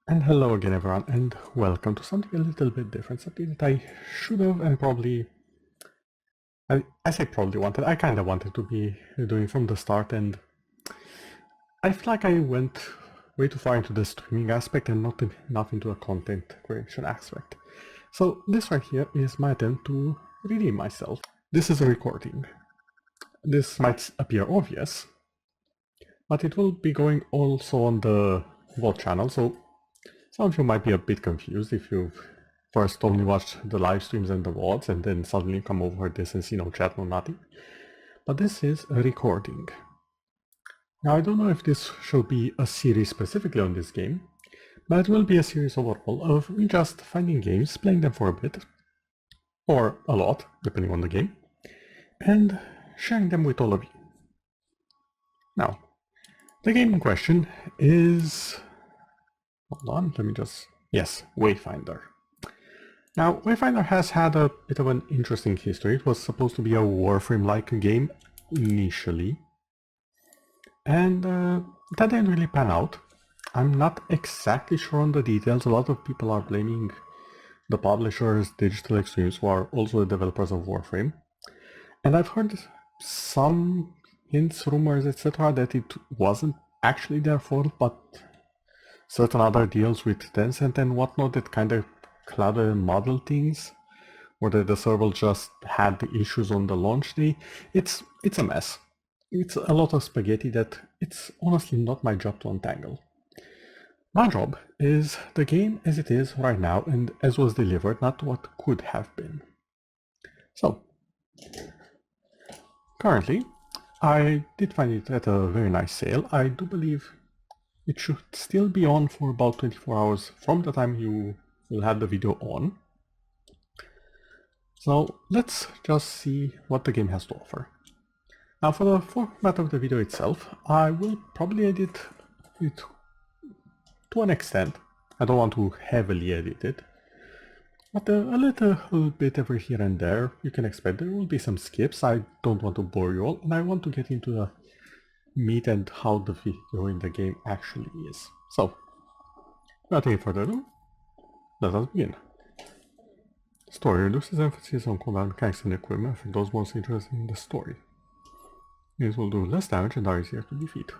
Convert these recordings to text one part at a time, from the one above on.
And hello again everyone, and welcome to something a little bit different, something that I should have and probably, I say probably wanted, I kind of wanted to be doing from the start, and I feel like I went way too far into the streaming aspect and not enough into a content creation aspect. So this right here is my attempt to redeem myself. This is a recording. This might appear obvious, but it will be going also on the VOD channel, so some of you might be a bit confused if you've first only watched the live streams and the VODs and then suddenly come over this and see no chat, no nothing. But this is a recording. Now I don't know if this should be a series specifically on this game, but it will be a series overall of me just finding games, playing them for a bit, or a lot, depending on the game, and sharing them with all of you. Now, the game in question is... Hold on, let me just... Yes, Wayfinder. Now, Wayfinder has had a bit of an interesting history. It was supposed to be a Warframe-like game initially, and that didn't really pan out. I'm not exactly sure on the details. A lot of people are blaming the publishers, Digital Extremes, who are also the developers of Warframe. And I've heard some hints, rumors, etc. that it wasn't actually their fault, but certain other deals with Tencent and whatnot that kind of clouded and muddled things, or that the server just had the issues on the launch day. It's a mess. It's a lot of spaghetti that it's honestly not my job to untangle. My job is the game as it is right now and as was delivered, not what could have been. So, currently, I did find it at a very nice sale. I do believe it should still be on for about 24 hours from the time you will have the video on. So let's just see what the game has to offer. Now for the format of the video itself, I will probably edit it to an extent. I don't want to heavily edit it, but a little bit every here and there you can expect. There will be some skips. I don't want to bore you all, and I want to get into the meat and how the video in the game actually is. So, without any further ado, let us begin. Story reduces emphasis on combat mechanics and equipment for those most interested in the story. These will do less damage and are easier to defeat.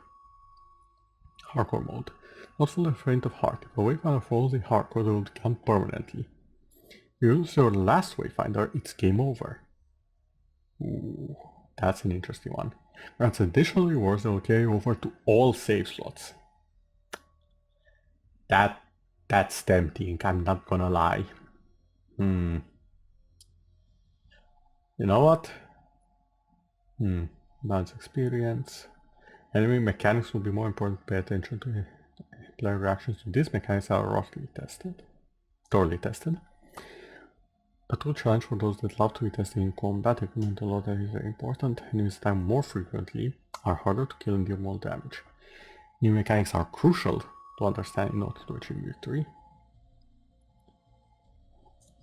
Hardcore mode. Not full of faint of heart. If a wayfinder falls in hardcore, they will decline permanently. If you lose your last wayfinder, it's game over. Ooh, that's an interesting one. Grants additional rewards that will carry over to all save slots. That's tempting, I'm not gonna lie. You know what? Balance experience. Enemy mechanics will be more important to pay attention to. Player reactions to these mechanics are thoroughly tested. A true challenge for those that love to be tested in combat. Equipment a lot that is very important. Enemies die more frequently, are harder to kill and deal more damage. New mechanics are crucial to understand in order to achieve victory.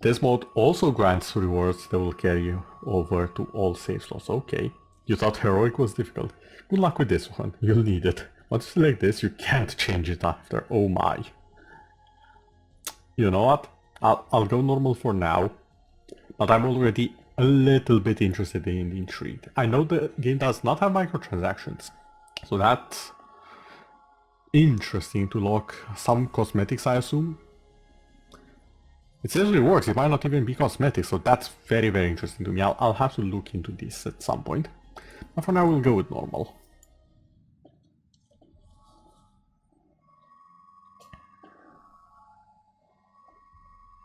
This mode also grants rewards that will carry you over to all save slots. Okay, you thought heroic was difficult. Good luck with this one, you'll need it. Once you select this, you can't change it after. Oh my. You know what? I'll go normal for now, but I'm already a little bit interested in the intrigue. I know the game does not have microtransactions, so that's interesting to lock some cosmetics, I assume. It says rewards, it might not even be cosmetics, so that's very, very interesting to me. I'll have to look into this at some point. But for now, we'll go with normal.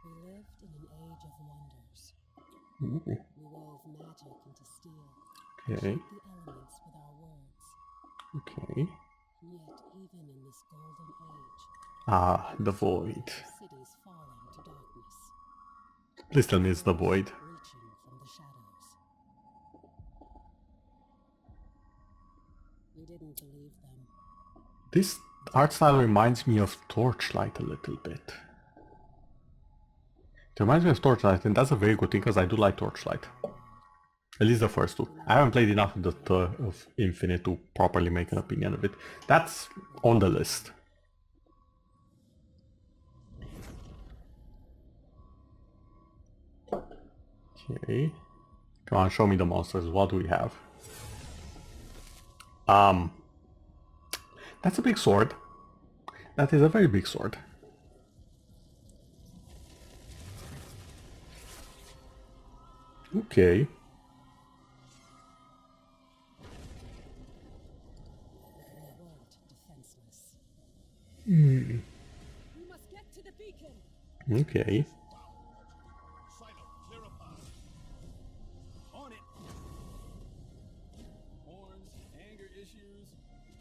We lived in an age of wonders. Ooh. We wove magic into steel. Okay. Shaped the elements with our words. Okay. Yet even in this golden age, Ah, the void. cities falling to darkness. Please tell me it's the void. Reaching from the shadows. We didn't believe them. This art style reminds me of Torchlight a little bit. It reminds me of Torchlight, and that's a very good thing because I do like Torchlight. At least the first two. I haven't played enough of Infinite to properly make an opinion of it. That's on the list. Okay. Come on, show me the monsters. What do we have? That's a big sword. That is a very big sword. Okay. We weren't defenseless. We must get to the beacon. Okay. Silo, clear a path. On it. Horns, anger issues.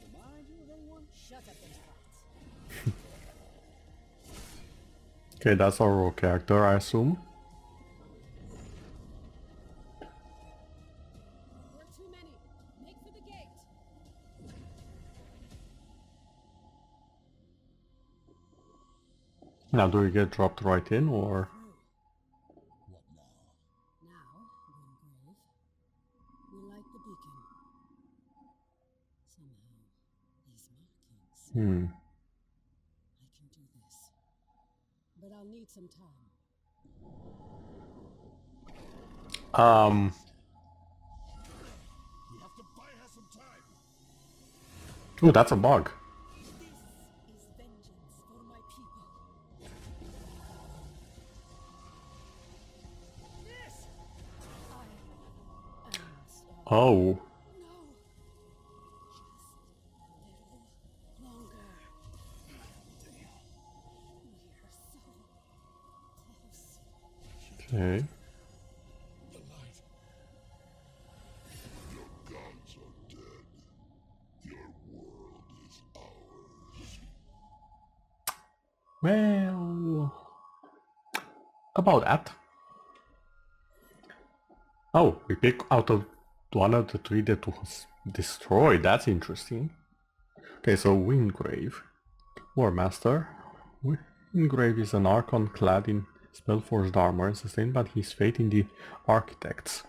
Remind you of anyone? Shut up and fight. Okay, that's our raw character, I assume. There are too many. Make for the gate. Now, do we get dropped right in, or? What now? Now, Wingrave. We light the beacon. Somehow, these markings. I can do this. But I'll need some time. We have to buy her some time. Ooh, that's a bug. This is vengeance for my people. This! I am sorry. Oh. No! Just a little longer. We are so close. Okay. The light. Your gods are dead. Your world is ours. Well, about that. Oh, we pick out of one of the three that was destroyed. That's interesting. Okay, so Wingrave. War Master. Wingrave is an Archon clad in spell-forged armor and sustained by his fate in the Architects.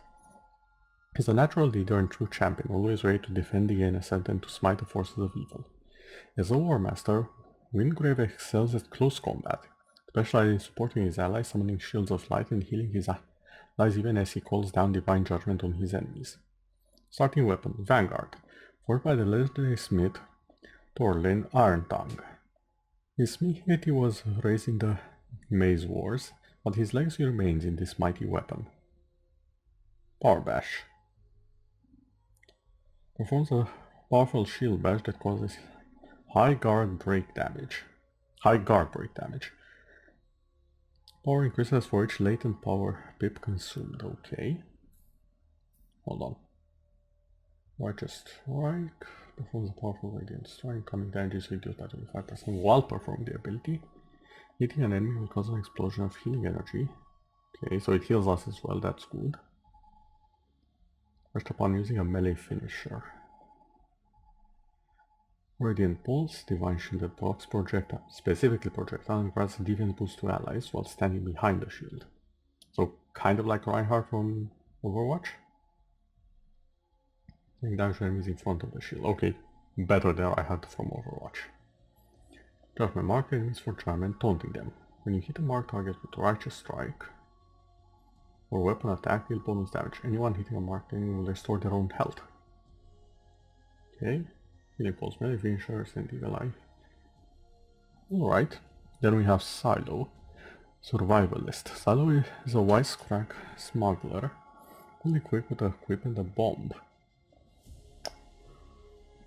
He's a natural leader and true champion, always ready to defend the innocent and to smite the forces of evil. As a War Master, Wingrave excels at close combat, specializing in supporting his allies, summoning shields of light and healing his allies even as he calls down divine judgment on his enemies. Starting weapon, Vanguard, forged by the legendary smith Thorlin Irontongue. His smithity was raised in the Maze Wars, but his legacy remains in this mighty weapon. Power Bash. Performs a powerful shield bash that causes high guard break damage. Power increases for each latent power pip consumed. Okay. Hold on. Righteous Strike. Performs a powerful radiant strike. Coming damage is reduced by 25% while performing the ability. Hitting an enemy will cause an explosion of healing energy. Okay, so it heals us as well, that's good. First upon using a melee finisher. Radiant Pulse, Divine Shielded blocks projectile, specifically projectile, and grants a defense boost to allies while standing behind the shield. So kind of like Reinhardt from Overwatch. Taking damage to enemies in front of the shield. Okay, better than Reinhardt from Overwatch. Judgment mark enemies for charm and taunting them. When you hit a marked target with Righteous Strike or weapon attack, deal bonus damage. Anyone hitting a marked enemy will restore their own health. Okay. Healing Pulse, melee finishers, and evil eye. Alright. Then we have Silo. Survivalist. Silo is a wisecrack smuggler, fully equipped with a equip and a bomb.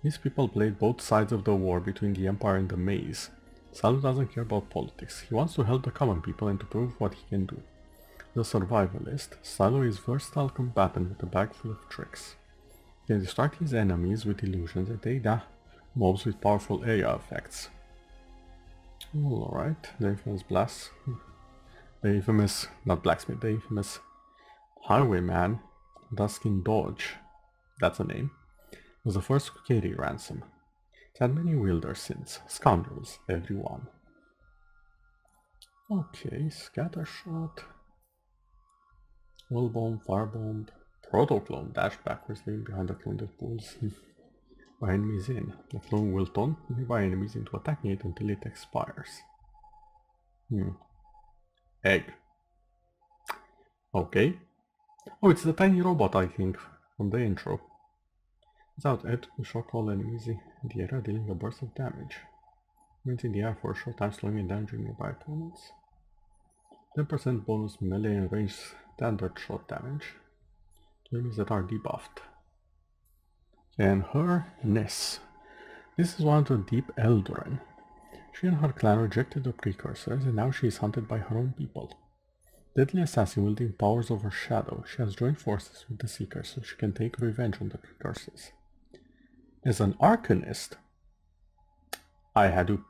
These people played both sides of the war between the Empire and the Maze. Salo doesn't care about politics. He wants to help the common people and to prove what he can do. The survivalist, Salo is versatile combatant with a bag full of tricks. He can distract his enemies with illusions and aid mobs with powerful area effects. Alright, the infamous Highwayman, Duskin Dodge, that's a name, was the first to carry ransom. It had many wielders since, scoundrels, everyone. Okay, Scattershot, Wellbomb, Firebomb, Protoclone, dash backwards leaving behind the clone that pulls by enemies in. The clone will taunt nearby enemies into attacking it until it expires. Egg. Okay. Oh, it's the tiny robot, I think, from the intro. Without it, we shock all enemies in the area, dealing a burst of damage. Remains in the air for a short time, slowing and damaging nearby opponents. 10% bonus melee and range standard shot damage to enemies that are debuffed. And her Ness. This is one of the Deep Eldoran. She and her clan rejected the precursors, and now she is hunted by her own people. Deadly assassin wielding powers over shadow, she has joined forces with the Seekers so she can take revenge on the precursors. As an Arcanist, I had to...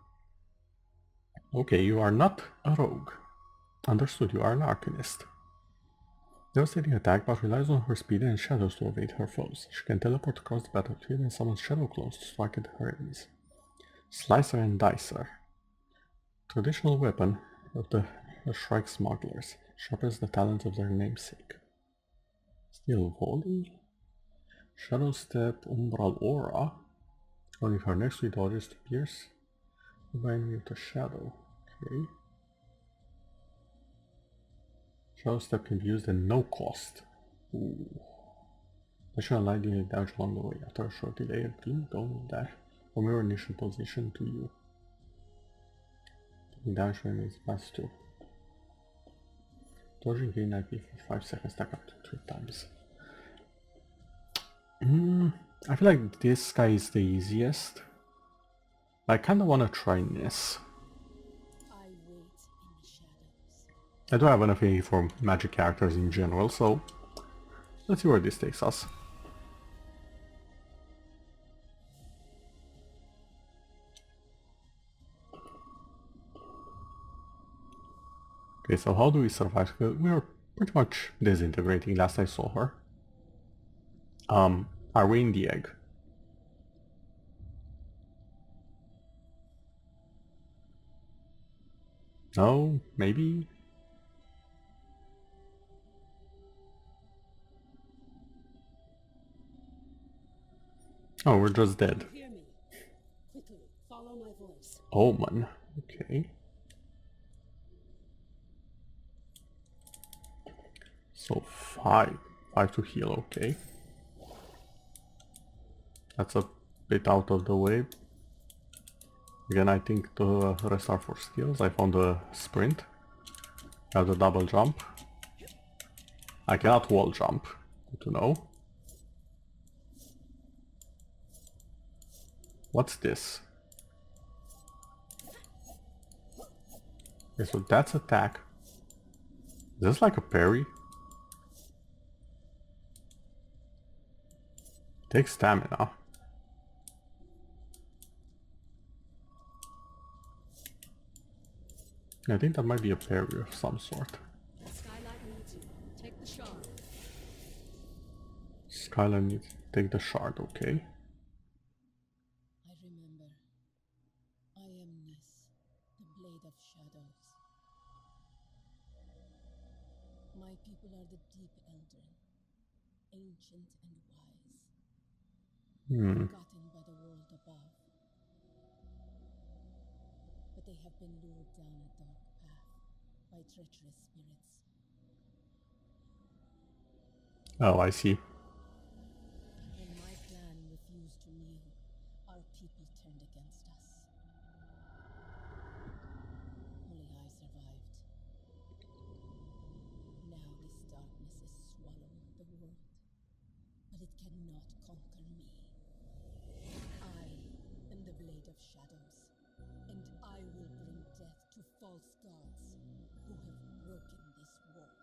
Okay, you are not a rogue. Understood, you are an Arcanist. Devastating attack, but relies on her speed and shadows to evade her foes. She can teleport across the battlefield and summon shadow clones to strike at her enemies. Slicer and Dicer. Traditional weapon of the Shrike smugglers, sharpens the talents of their namesake. Steel Volley. Shadow Step, Umbral Aura. Only her next 3 dodges to pierce. Combine with a shadow. Okay. Shadow Step can be used at no cost. Ooh. Additional lightning damage along the way. After a short delay, a gloomy dome dash from your initial position to you. Taking damage when it's passed too. Dodging gain IP for 5 seconds, stack up to 3 times. I feel like this guy is the easiest. I kinda wanna try this. I wait in the shadows. I don't have an affinity for magic characters in general, so let's see where this takes us. Okay, so how do we survive? We were pretty much disintegrating last I saw her. Are we in the egg? No, maybe? Oh, we're just dead. Hear me. Quickly, follow my voice. Omen. Okay. So 5. 5 to heal, okay. That's a bit out of the way. Again, I think the rest are for skills. I found a sprint. I have the double jump. I cannot wall jump. Good to know. What's this? Okay, so that's attack. Is this like a parry? Takes stamina. I think that might be a parry of some sort. Skylight needs you. Take the shard. Skylar needs to take the shard, okay. I remember. I am Ness, the Blade of Shadows. My people are the Deep Eldrain, ancient and wise, forgotten by the world above. But they have been lured down a dark path by treacherous spirits. Oh, I see. When my clan refused to kneel, our people turned against us. Only I survived. Now this darkness is swallowing the world, but it cannot conquer me. I am the Blade of Shadows, and I will bring death to false gods who have broken this world.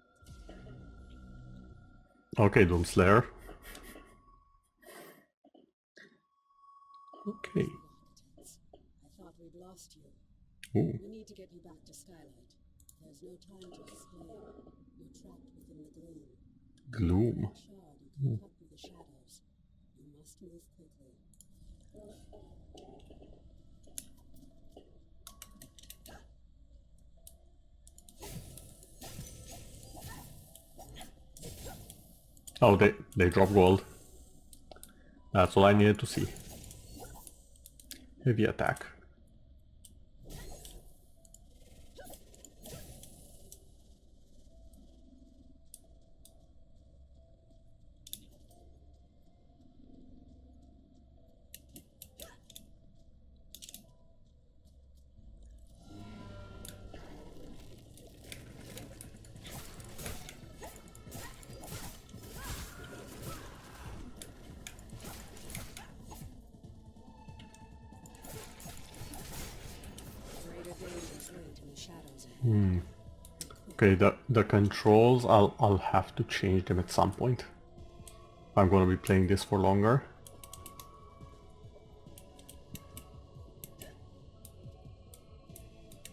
Okay, Doomslayer. Okay. Architects, I thought we'd lost you. Ooh. We need to get you back to Skylight. There's no time to explain. You're trapped within the gloom. Gloom. That shard you can cut through the shadows. You must move quickly. Oh, they drop gold. That's all I needed to see. Heavy attack. Okay, the controls, I'll have to change them at some point. I'm gonna be playing this for longer.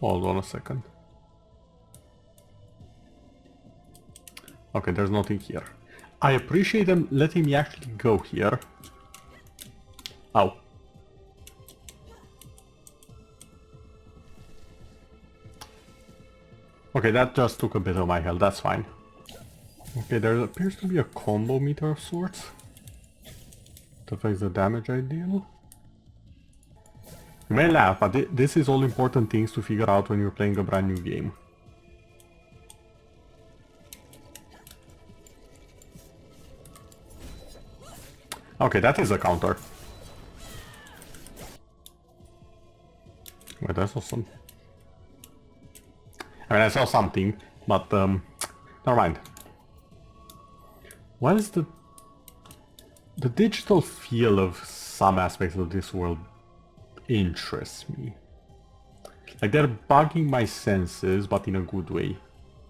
Hold on a second. Okay, there's nothing here. I appreciate them letting me actually go here. Ow. Okay, that just took a bit of my health, that's fine. Okay, there appears to be a combo meter of sorts. That affects the damage I deal. You may laugh, but this is all important things to figure out when you're playing a brand new game. Okay, that is a counter. Wait, I saw some... I mean, I saw something, but never mind. What is the digital feel of some aspects of this world interests me. Like, they're bugging my senses, but in a good way.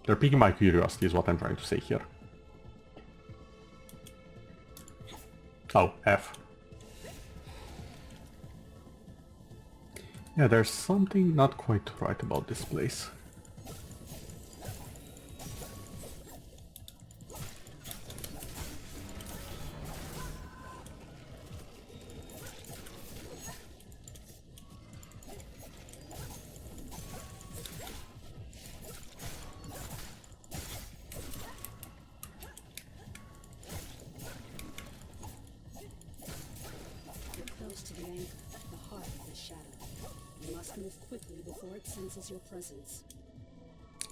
They're piquing my curiosity is what I'm trying to say here. Oh, F. Yeah, there's something not quite right about this place. Move quickly before it senses your presence.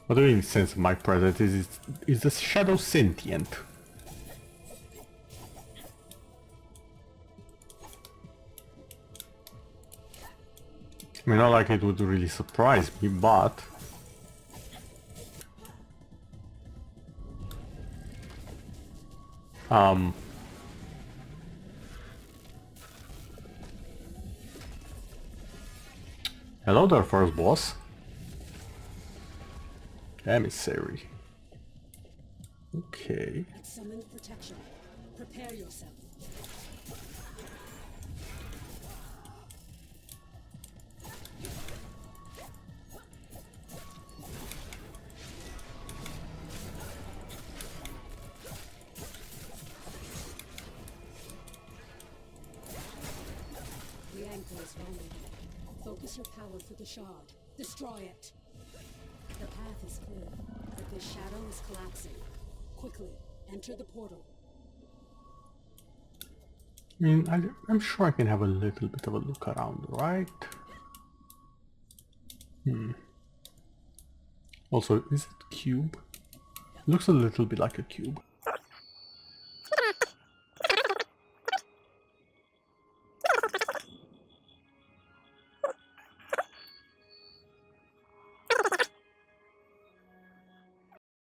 What do you mean sense my presence? Is the shadow sentient? I mean, not like it would really surprise me, but... Hello there, first boss. Emissary. Okay. Summoned protection. Prepare yourself. The anchor is vulnerable. Focus your power for the shard. Destroy it. The path is clear, but the shadow is collapsing. Quickly, enter the portal. I mean, I'm sure I can have a little bit of a look around, right? Also, is it cube? Looks a little bit like a cube.